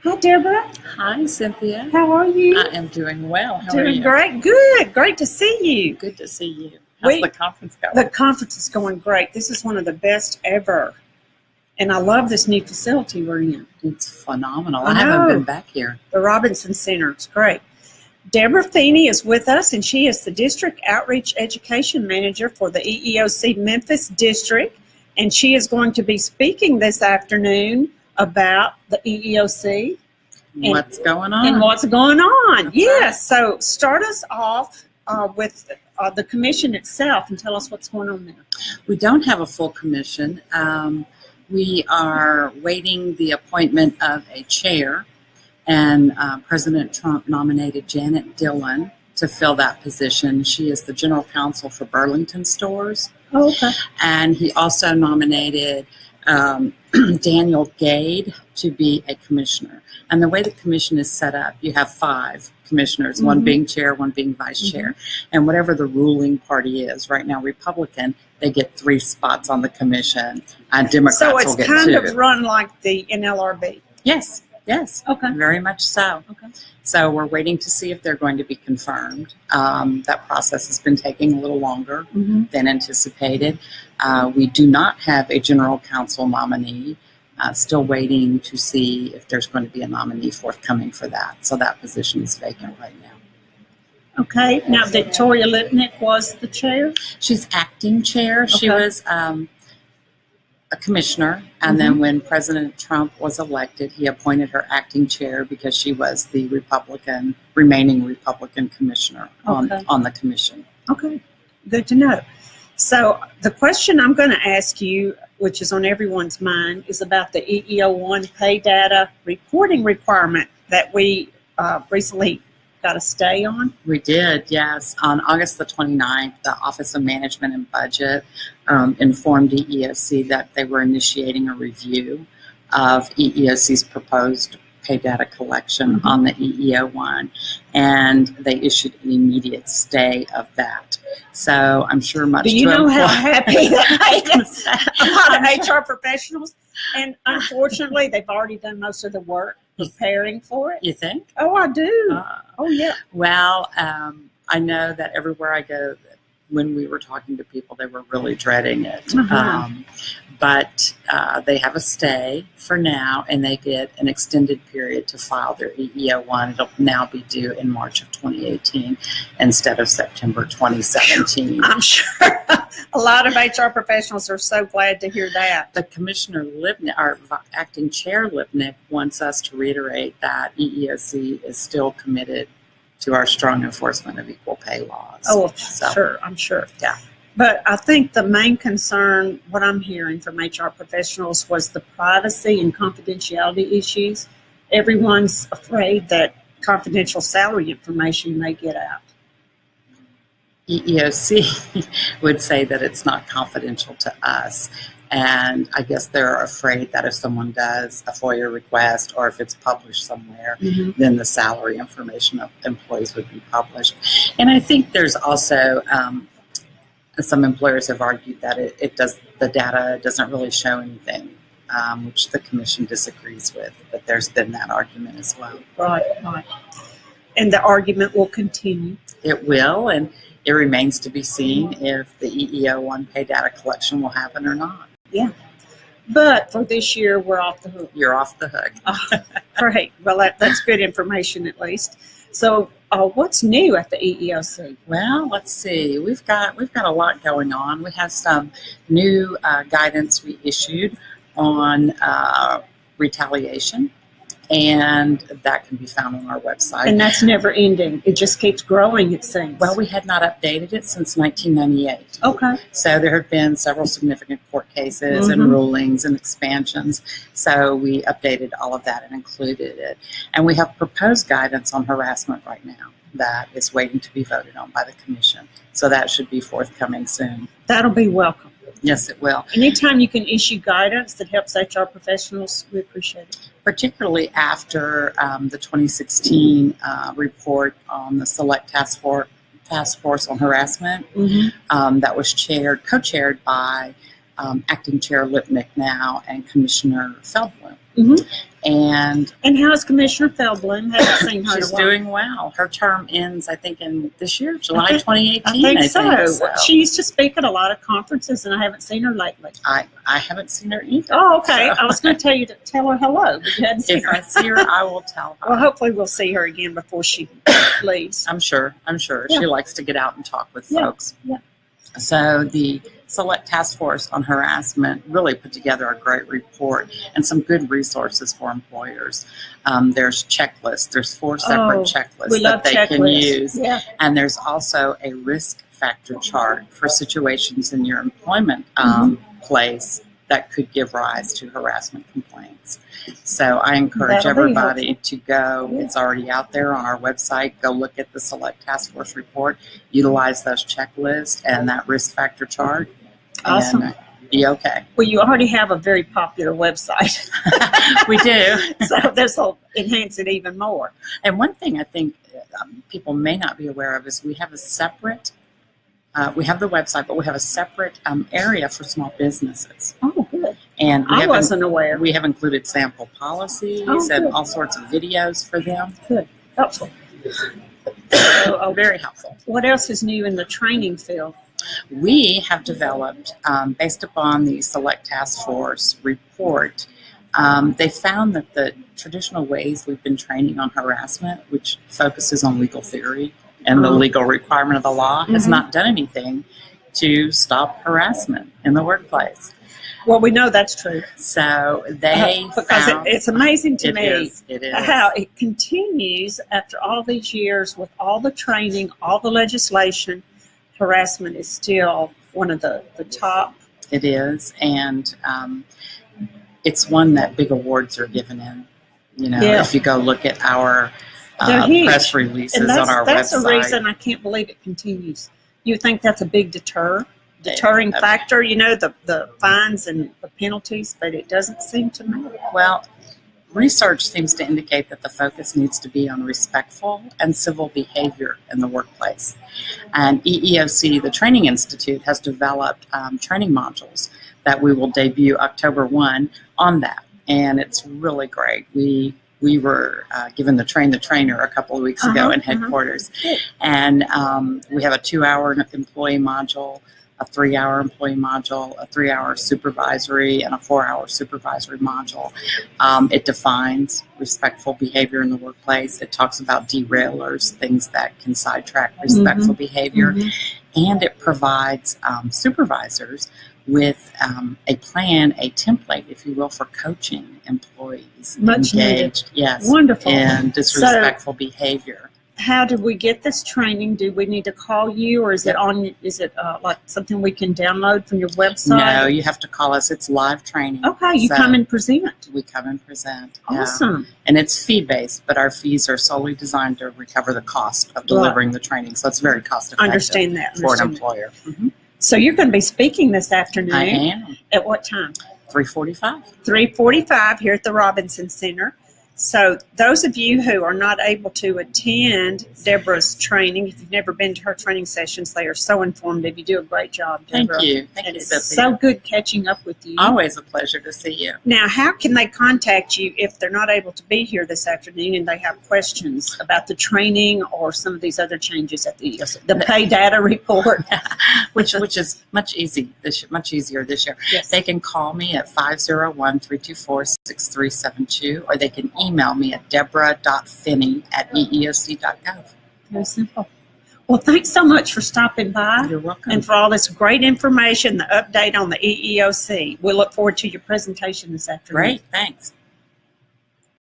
Hi, Deborah. Hi, Cynthia. How are you? I am doing well. How are Doing you? great. Good. Great to see you. Good to see you. How's the conference going? The conference is going great. This is one of the best ever. And I love this new facility we're in. It's phenomenal. I haven't been back here. The Robinson Center. It's great. Debra Finney is with us, and she is the District Outreach Education Manager for the EEOC Memphis District. And she is going to be speaking this afternoon about the EEOC. What's going on? And what's going on. Yes. So start us off with the commission itself and tell us what's going on there. We don't have a full commission. We are waiting the appointment of a chair, and President Trump nominated Janet Dillon to fill that position. She is the general counsel for Burlington Stores. Oh, okay. And he also nominated Daniel Gade to be a commissioner. And the way the commission is set up, you have 5 commissioners, one being chair, one being vice chair. And whatever the ruling party is, right now Republican, they get 3 spots on the commission. Democrats will get 2. So it's kind of run like the NLRB. Yes. Yes. Okay. Very much so. Okay. So we're waiting to see if they're going to be confirmed. That process has been taking a little longer than anticipated. We do not have a general counsel nominee. Still waiting to see if there's going to be a nominee forthcoming for that. So that position is vacant right now. Okay. Now, Victoria Lipnick was the chair? She's acting chair. Okay. She was a commissioner, and then when President Trump was elected, he appointed her acting chair because she was the remaining Republican commissioner on the commission. Okay, good to know. So the question I'm going to ask you, which is on everyone's mind, is about the EEO1 pay data reporting requirement that we recently got a stay on? We did, yes. On August the 29th, the Office of Management and Budget informed EEOC that they were initiating a review of EEOC's proposed pay data collection on the EEO1, and they issued an immediate stay of that. So I'm sure much Do you know how happy that a lot of HR professionals, and unfortunately they've already done most of the work preparing for it. You think? Oh, I do. Oh, yeah. Well, I know that everywhere I go, when we were talking to people, they were really dreading it. But they have a stay for now, and they get an extended period to file their EEO1. It'll now be due in March of 2018 instead of September 2017. I'm sure a lot of HR professionals are so glad to hear that. The Commissioner Lipnick, our acting chair Lipnick, wants us to reiterate that EEOC is still committed to our strong enforcement of equal pay laws. Oh, sure, I'm sure. Yeah. But I think the main concern, what I'm hearing from HR professionals, was the privacy and confidentiality issues. Everyone's afraid that confidential salary information may get out. EEOC would say that it's not confidential to us. And I guess they're afraid that if someone does a FOIA request or if it's published somewhere, then the salary information of employees would be published. And I think there's also some employers have argued that the data doesn't really show anything, which the commission disagrees with. But there's been that argument as well. Right, right. And the argument will continue. It will, and it remains to be seen if the EEO1 pay data collection will happen or not. Yeah. But for this year, we're off the hook. You're off the hook. Great. Well, that's good information at least. So what's new at the EEOC? Well, let's see. We've got a lot going on. We have some new guidance we issued on retaliation, and that can be found on our website. And that's never ending. It just keeps growing, it seems. Well, we had not updated it since 1998. Okay. So there have been several significant court cases and rulings and expansions. So we updated all of that and included it. And we have proposed guidance on harassment right now that is waiting to be voted on by the commission. So that should be forthcoming soon. That'll be welcome. Yes, it will. Anytime you can issue guidance that helps HR professionals, we appreciate it. Particularly after the 2016 report on the Select Task Force on Harassment that was co-chaired by Acting Chair Lipnick now and Commissioner Feldblum. And how is Commissioner Feldblum? Haven't seen her. She's in a while. doing well. Her term ends, I think, in this year, July 2018. I think so. She used to speak at a lot of conferences, and I haven't seen her lately. I haven't seen her either. Oh, okay. So. I was going to tell you to tell her hello, but you hadn't seen If her. I see her, I will tell her. Well, hopefully we'll see her again before she leaves. I'm sure. Yeah. She likes to get out and talk with folks. Yeah. So the Select Task Force on Harassment really put together a great report and some good resources for employers. There's checklists. There's 4 separate checklists that they can use. Yeah. And there's also a risk factor chart for situations in your employment place that could give rise to harassment complaints. So I encourage everybody to go. It's already out there on our website. Go look at the Select Task Force report, utilize those checklists and that risk factor chart. Awesome. And be okay. Well, you already have a very popular website. We do. So this will enhance it even more. And one thing I think people may not be aware of is we have a separate, we have the website, but we have a separate area for small businesses. Oh, good. And I wasn't aware. We have included sample policies and all sorts of videos for them. Good. Helpful. Very helpful. What else is new in the training field? We have developed, based upon the Select Task Force report, they found that the traditional ways we've been training on harassment, which focuses on legal theory and the legal requirement of the law, has not done anything to stop harassment in the workplace. Well, we know that's true. So they because found, it's amazing to me it is. how it continues after all these years with all the training, all the legislation. Harassment is still one of the top. It is, and it's one that big awards are given in. You know, if you go look at our press releases on our website. That's the reason I can't believe it continues. You think that's a big deterring factor, you know, the fines and the penalties, but it doesn't seem to matter. Well, research seems to indicate that the focus needs to be on respectful and civil behavior in the workplace. And EEOC, the Training Institute, has developed training modules that we will debut October 1 on that. And it's really great. We were given the Train the Trainer a couple of weeks ago in headquarters. And we have a 2-hour employee module, a 3-hour employee module, a 3-hour supervisory, and a 4-hour supervisory module. It defines respectful behavior in the workplace. It talks about derailers, things that can sidetrack respectful behavior. And it provides supervisors with a plan, a template, if you will, for coaching employees Much engaged needed. Wonderful. in disrespectful behavior. How did we get this training? Do we need to call you, or is it on? Is it like something we can download from your website? No, you have to call us. It's live training. Okay, you come and present. We come and present. Awesome. Yeah. And it's fee-based, but our fees are solely designed to recover the cost of delivering the training. So it's very cost-effective. Understand that. For an employer. So you're going to be speaking this afternoon. I am. At what time? 3:45. 3:45 here at the Robinson Center. So those of you who are not able to attend Debra's training, if you've never been to her training sessions, they are so informative. You do a great job, Debra. Thank you. Thank you, you, it's Cynthia. so good catching up with you. Always a pleasure to see you. Now, how can they contact you if they're not able to be here this afternoon and they have questions about the training or some of these other changes at the pay data report? which is much easier this year. Yes. They can call me at 501-324-6372, or they can email me at debra.finney@eeoc.gov. Very simple. Well, thanks so much for stopping by. You're welcome. And for all this great information, the update on the EEOC. We look forward to your presentation this afternoon. Great, thanks.